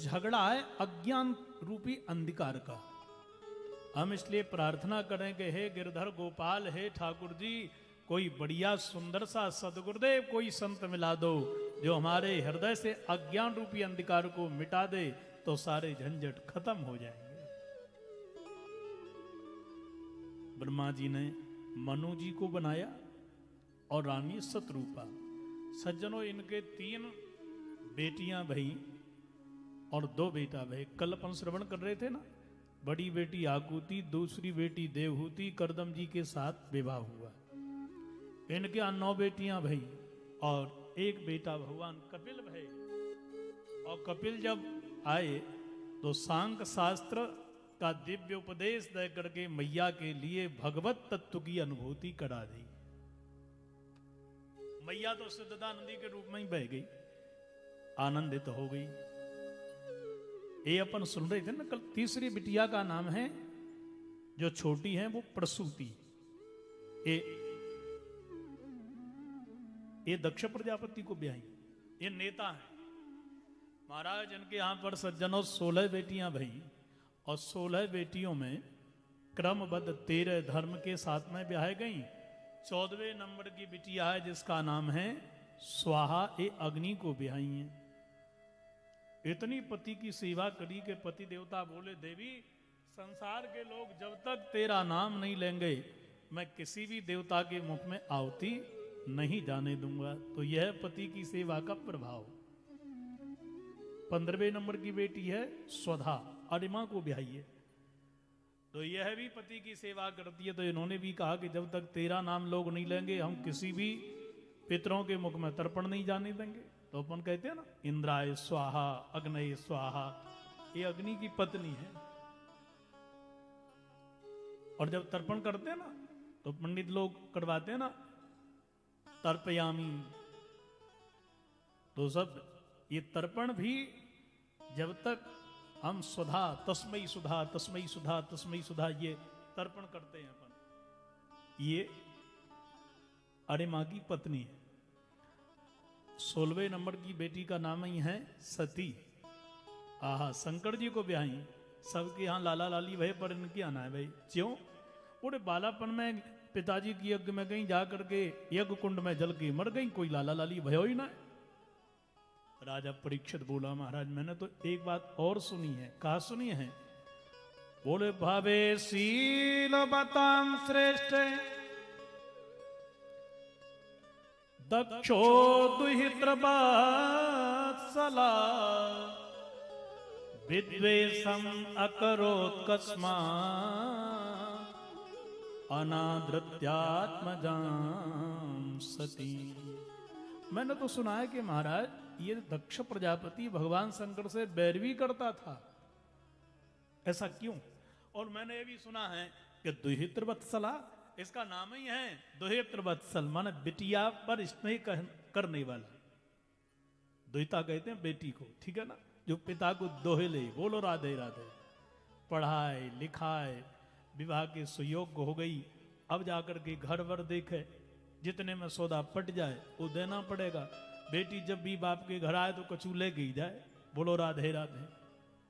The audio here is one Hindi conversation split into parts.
झगड़ा है अज्ञान रूपी अंधकार का। हम इसलिए प्रार्थना करें कि हे गिरधर गोपाल, हे ठाकुर जी, कोई बढ़िया सुंदर सा सदगुरुदेव कोई संत मिला दो जो हमारे हृदय से अज्ञान रूपी अंधकार को मिटा दे, तो सारे झंझट खत्म हो जाएंगे। ब्रह्मा जी ने मनु जी को बनाया और रानी शतरूपा। सज्जनों, इनके 3 बेटियां भई और 2 बेटा भई। कल अपन श्रवण कर रहे थे ना, बड़ी बेटी आकुति, दूसरी बेटी देवहूति, करदम जी के साथ विवाह हुआ। इनके 9 बेटियां भई और 1 बेटा भगवान कपिल भई। और कपिल जब आए तो सांख्य शास्त्र का दिव्य उपदेश दे करके मैया के लिए भगवत तत्व की अनुभूति करा दी। मैया तो सिद्धानंदी के रूप में ही बह गई, आनंदित हो गई। ये अपन सुन रहे थे ना कल। तीसरी बिटिया का नाम है, जो छोटी है, वो प्रसूति। ये दक्ष प्रजापति को ब्याही। ये नेता है महाराज। इनके यहां पर सज्जनों 16 बेटियां भई और 16 बेटियों में क्रमबद्ध 13 धर्म के साथ में ब्याह गई। 14वें नंबर की बिटिया है जिसका नाम है स्वाहा, ये अग्नि को ब्याही है। इतनी पति की सेवा करी के पति देवता बोले, देवी संसार के लोग जब तक तेरा नाम नहीं लेंगे मैं किसी भी देवता के मुख में आहुति नहीं जाने दूंगा। तो यह पति की सेवा का प्रभाव। 15वें नंबर की बेटी है स्वधा, अरिमा को ब्याही है। तो यह भी पति की सेवा करती है। तो इन्होंने भी कहा कि जब तक तेरा नाम लोग नहीं लेंगे हम किसी भी पितरों के मुख में तर्पण नहीं जाने देंगे। तो अपन कहते हैं ना, इंद्राय स्वाहा, अग्नय स्वाहा। ये अग्नि की पत्नी है। और जब तर्पण करते हैं ना तो पंडित लोग करवाते हैं ना, तर्पयामी। तो सब ये तर्पण भी जब तक हम सुधा, तस्मई सुधा, तस्मई सुधा, तस्मई सुधा, ये तर्पण करते हैं अपन। ये अरिमा की पत्नी है। 16वें नंबर की बेटी का नाम ही है सती। आहा, शंकर जी को ब्याही। सबके यहाँ लाला लाली भय, पर इनके आना है भाई। क्यों? पूरे बालापन में पिताजी की यज्ञ में कहीं जा करके यज्ञ कुंड में जल के मर गई, कोई लाला लाली भयो ही ना। राजा परीक्षित बोला, महाराज मैंने तो एक बात और सुनी है। कहा सुनी है? बोले, भावे शील बताम श्रेष्ठ दक्षो दुहित्र बात्सला विद्वेषम अकरोत् कस्मात् अनादृत्यात्मजां सती। मैंने तो सुना है कि महाराज ये दक्ष प्रजापति भगवान शंकर से बैर भी करता था। ऐसा क्यों? और मैंने ये भी सुना है कि दुहित्र वत्सला, इसका नाम ही है दुहित्र वत्सल, माने बिटिया पर स्नेह करने वाला। दुहिता कहते हैं बेटी को, ठीक है ना, जो पिता को दोहे ले। बोलो राधे राधे। पढ़ाए लिखाए, विवाह के सुयोग्य हो गई। अब जाकर के घर वर देखे, जितने में सौदा पट जाए वो देना पड़ेगा। बेटी जब भी बाप के घर आए तो कछू ले गई जाए। बोलो राधे राधे।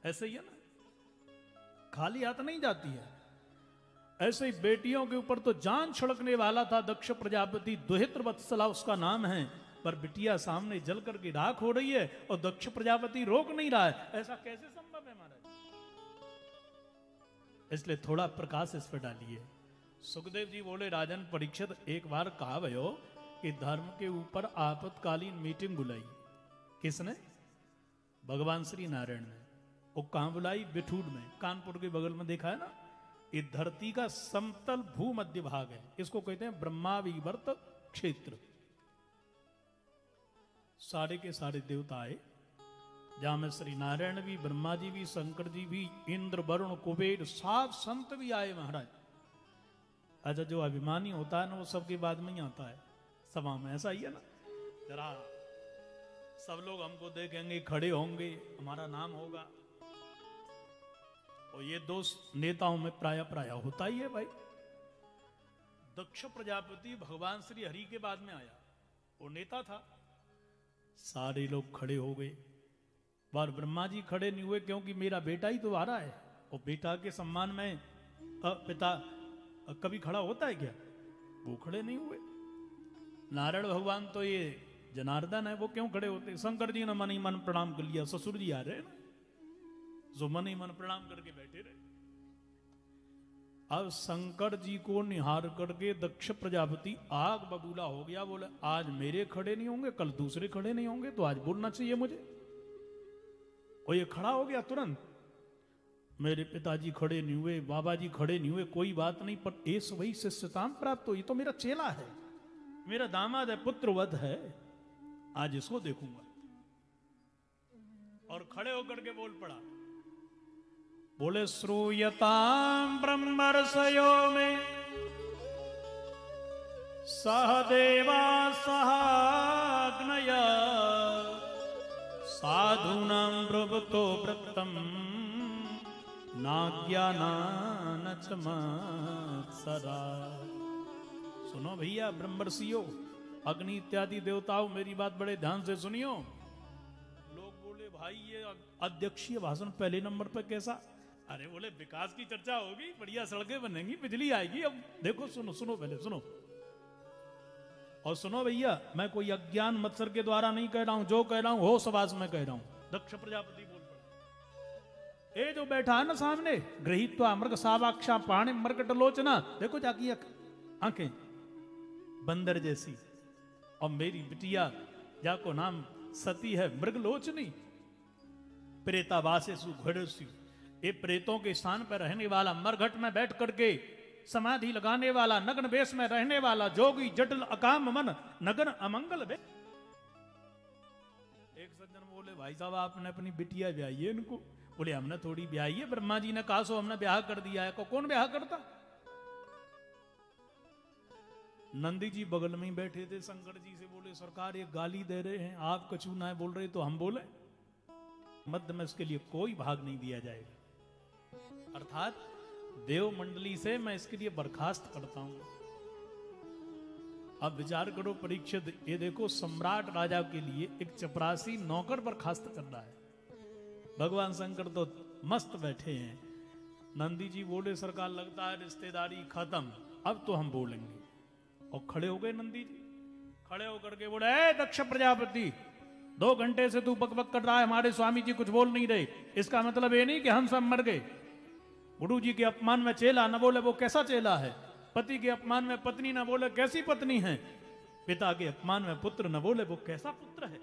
ऐसे ही है ना, खाली हाथ नहीं जाती है। ऐसे ही बेटियों के ऊपर तो जान छिड़कने वाला था दक्ष प्रजापति। दुहित्र वत्सला उसका नाम है। पर बिटिया सामने जल करके राख हो रही है और दक्ष प्रजापति रोक नहीं रहा है। ऐसा कैसे संभव है महाराज? इसलिए थोड़ा प्रकाश इस पर डालिए। सुखदेव जी बोले, राजन परीक्षित, एक बार कहा भयो कि धर्म के ऊपर आपातकालीन मीटिंग बुलाई। किसने? भगवान श्री नारायण ने। वो कहां बुलाई? बिठूर में, कानपुर के बगल में। देखा है ना, ये धरती का समतल भूमध्य भाग है। इसको कहते हैं ब्रह्मा विवर्त क्षेत्र। सारे के सारे देवता आए, जहां में श्री नारायण भी, ब्रह्मा जी भी, शंकर जी भी, इंद्र वरुण कुबेर, सात संत भी आए महाराज। अच्छा, जो अभिमानी होता है ना वो सबके बाद में ही आता है सभा में। ऐसा ही है ना, जरा सब लोग हमको देखेंगे, खड़े होंगे, हमारा नाम होगा। और ये दोष नेताओं में प्राय होता ही है भाई। दक्ष प्रजापति भगवान श्री हरि के बाद में आया, वो नेता था। सारे लोग खड़े हो गए, और ब्रह्मा जी खड़े नहीं हुए क्योंकि मेरा बेटा ही तो आ रहा है, और बेटा के सम्मान में पिता कभी खड़ा होता है क्या? वो खड़े नहीं हुए। नारायण भगवान तो ये जनार्दन है, वो क्यों खड़े होते? शंकर जी ने मन ही मन प्रणाम कर लिया, ससुर जी आ रहे हैं ना, जो मन ही मन प्रणाम करके बैठे रहे। अब शंकर जी को निहार करके दक्ष प्रजापति आग बबूला हो गया, बोले आज मेरे खड़े नहीं होंगे, कल दूसरे खड़े नहीं होंगे, तो आज बोलना चाहिए मुझे। और ये खड़ा हो गया तुरंत, मेरे पिताजी खड़े नहीं हुए, बाबा जी खड़े नहीं हुए, कोई बात नहीं, पर एस वही शिष्यताम प्राप्त हो, ये तो मेरा चेला है, मेरा दामाद है, पुत्रवध है, आज इसको देखूंगा। और खड़े होकर के बोल पड़ा, बोले श्रूयताम ब्रह्मर्षयो में सहदेवा सहाग्नया साधूनां ब्रवतो व्रतम नाज्ञानान च मत्सरा। सुनो भैया ब्रह्मर्षियों, अग्नि इत्यादि देवताओं, मेरी बात बड़े ध्यान से सुनियो। लोग बोले भाई ये अध्यक्षीय भाषण पहले नंबर पर कैसा? अरे बोले विकास की चर्चा होगी, बढ़िया सड़कें बनेंगी, बिजली आएगी। अब देखो सुनो सुनो, पहले सुनो। और सुनो भैया, मैं कोई अज्ञान मत्सर के द्वारा नहीं कह रहा हूं, जो कह रहा हूं हो समाज में कह रहा हूं। दक्ष प्रजापति बोल पड़ा, ये जो बैठा है ना सामने, गृहीत्वा मृग सावाक्षा पाणे मरकट लोचना, देखो जाकी आंखें बंदर जैसी, और मेरी बिटिया जाको नाम सती है मृगलोचनी, प्रेतावासेसु घड़ेसु, ये प्रेतों के स्थान पर रहने वाला, मरघट में बैठ करके समाधि लगाने वाला, नग्न वेश में रहने वाला, जोगी जटिल अकाम मन नगन अमंगल वे। एक सज्जन बोले भाई साहब आपने अपनी बिटिया ब्याही है इनको? बोले हमने थोड़ी ब्याही है, ब्रह्मा जी ने कहा सो हमने ब्याह कर दिया है। को कौन ब्याह करता? नंदी जी बगल में ही बैठे थे, शंकर जी से बोले सरकार ये गाली दे रहे हैं, आप कछु ना बोल रहे तो हम बोले? मध्य में इसके लिए कोई भाग नहीं दिया जाएगा, अर्थात देव मंडली से मैं इसके लिए बर्खास्त करता हूं। अब विचार करो परीक्षित, ये देखो सम्राट राजा के लिए एक चपरासी नौकर बर्खास्त कर रहा है, भगवान शंकर तो मस्त बैठे हैं। नंदी जी बोले सरकार लगता है रिश्तेदारी खत्म, अब तो हम बोलेंगे। और खड़े हो गए नंदी जी, खड़े होकर के बोले दक्ष प्रजापति 2 घंटे से तू बकबक कर रहा है, हमारे स्वामी जी कुछ बोल नहीं रहे, इसका मतलब ये नहीं कि हम सब मर गए। गुरु जी के अपमान में चेला न बोले वो कैसा चेला है, पति के अपमान में पत्नी न बोले कैसी पत्नी है, पिता के अपमान में पुत्र न बोले वो कैसा पुत्र है।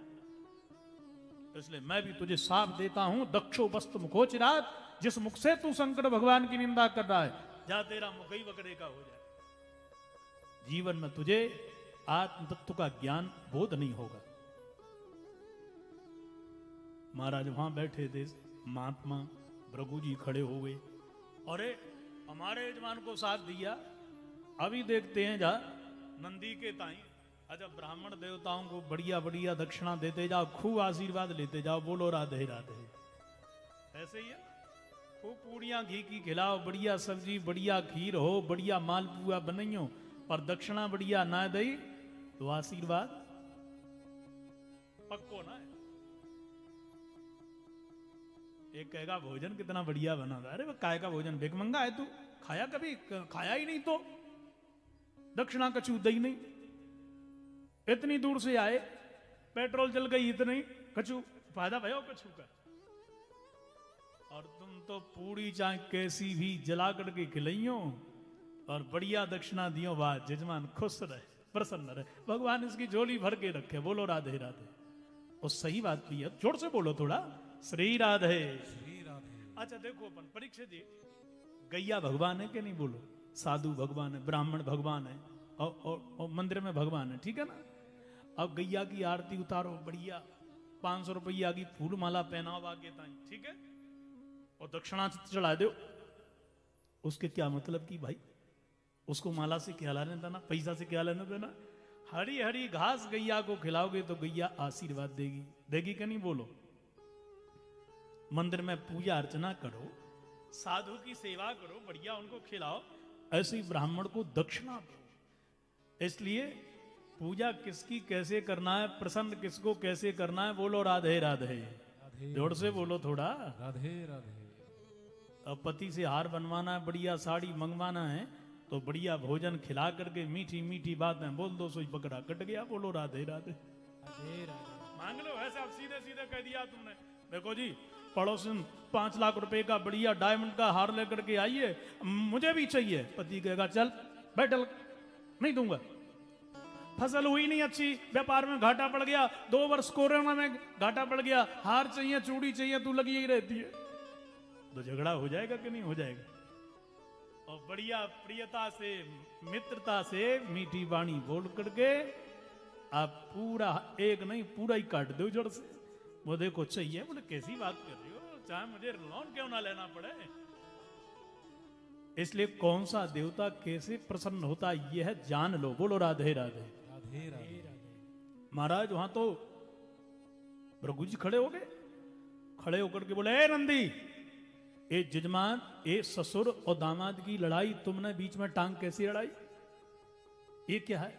इसलिए मैं भी तुझे साफ देता हूं, दक्षो वस्तु मुखोचिरात, जिस मुख से तू शंकर भगवान की निंदा कर रहा है, जा तेरा मुख ही बकरे का हो जाए। जीवन में तुझे आत्म तत्व का ज्ञान बोध नहीं होगा। महाराज वहां बैठे थे, महात्मा भृगु जी खड़े हो गए, अरे हमारे यजमान को साथ दिया, अभी देखते हैं जा नंदी के ताई। अच्छा ब्राह्मण देवताओं को बढ़िया बढ़िया दक्षिणा देते जाओ, खूब आशीर्वाद लेते जाओ, बोलो राधे राधे। ऐसे ही है, खूब पूड़ियां घी की खिलाओ, बढ़िया सब्जी, बढ़िया खीर हो, बढ़िया मालपुआ बनाइयो, पर दक्षिणा बढ़िया ना दई तो आशीर्वाद पक्को ना है। एक कहेगा भोजन कितना बढ़िया बना था, अरे वो काय का भोजन, भिखमंगा है तू, खाया कभी? खाया ही नहीं तो दक्षिणा कछू दई नहीं। इतनी दूर से आए, पेट्रोल जल गई इतनी, कछू फायदा भयो कछू का। और तुम तो पूरी चाहे कैसी भी जला करके खिलाइयो और बढ़िया दक्षिणा दियो, वाह जजमान खुश रहे, प्रसन्न रहे, भगवान इसकी झोली भर के रखे, बोलो राधे राधे। और सही बात भी है, जोर से बोलो थोड़ा, श्री राधे श्री राधे। अच्छा देखो अपन परीक्षित जी, गैया भगवान है कि नहीं? बोलो साधु भगवान है, ब्राह्मण भगवान है, और मंदिर में भगवान है, ठीक है ना। अब गैया की आरती उतारो, बढ़िया 500 रुपया की फूल माला पहनाओ आगे ताई, ठीक है, और दक्षिणा चढ़ा दो। उसके क्या मतलब की भाई, उसको माला से क्या लेना देना, पैसा से क्या लेना देना। हरी हरी घास गैया को खिलाओगे तो गैया आशीर्वाद देगी, देगी कि नहीं? बोलो। मंदिर में पूजा अर्चना करो, साधु की सेवा करो, बढ़िया उनको खिलाओ, ऐसे ही ब्राह्मण को दक्षिणा दो। इसलिए पूजा किसकी कैसे करना है, प्रसन्न किसको कैसे करना है, बोलो राधे राधे। जोर से बोलो थोड़ा। राधे राधे। अब पति से हार बनवाना है, बढ़िया साड़ी मंगवाना है, तो बढ़िया भोजन खिला करके मीठी मीठी बातें बोल दो, सोई बकरा कट गया। बोलो राधे राधे। राधे राधे। मांग लो ऐसे, आप सीधे सीधे कह दिया तुमने। देखो जी, पड़ोसन 5 लाख रुपए का बढ़िया डायमंड का हार लेकर के आइए, मुझे भी चाहिए। पति कहेगा चल बैठल, नहीं दूंगा। फसल हुई नहीं अच्छी, व्यापार में घाटा पड़ गया, 2 वर्ष कोरोना में घाटा पड़ गया, हार चाहिए चूड़ी चाहिए, तू लगी ही रहती है, तो झगड़ा हो जाएगा कि नहीं हो जाएगा? और बढ़िया प्रियता से, मित्रता से मीठी वाणी बोल करके आप पूरा एक नहीं पूरा ही काट दो जड़ से। वो देखो चाहिए, बोले कैसी बात कर रही हो, चाहे मुझे लोन क्यों ना लेना पड़े। इसलिए कौन सा देवता कैसे प्रसन्न होता यह जान लो। बोलो राधे राधे। राधे राधे। महाराज वहां तो भृगु जी खड़े हो गए, खड़े होकर के बोले, ए नंदी, ए जजमान, ए ससुर और दामाद की लड़ाई तुमने बीच में टांग कैसी लड़ाई, ये क्या है?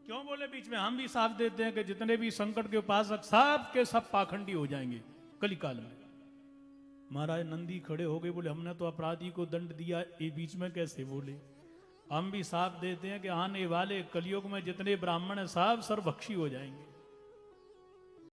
क्यों बोले बीच में? हम भी साफ देते हैं कि जितने भी संकट के उपासक सब के सब पाखंडी हो जाएंगे कलिकाल में। महाराज नंदी खड़े हो गए, बोले हमने तो अपराधी को दंड दिया, ये बीच में कैसे बोले? हम भी साफ देते हैं कि आने वाले कलयुग में जितने ब्राह्मण हैं सब सर्वभक्षी हो जाएंगे।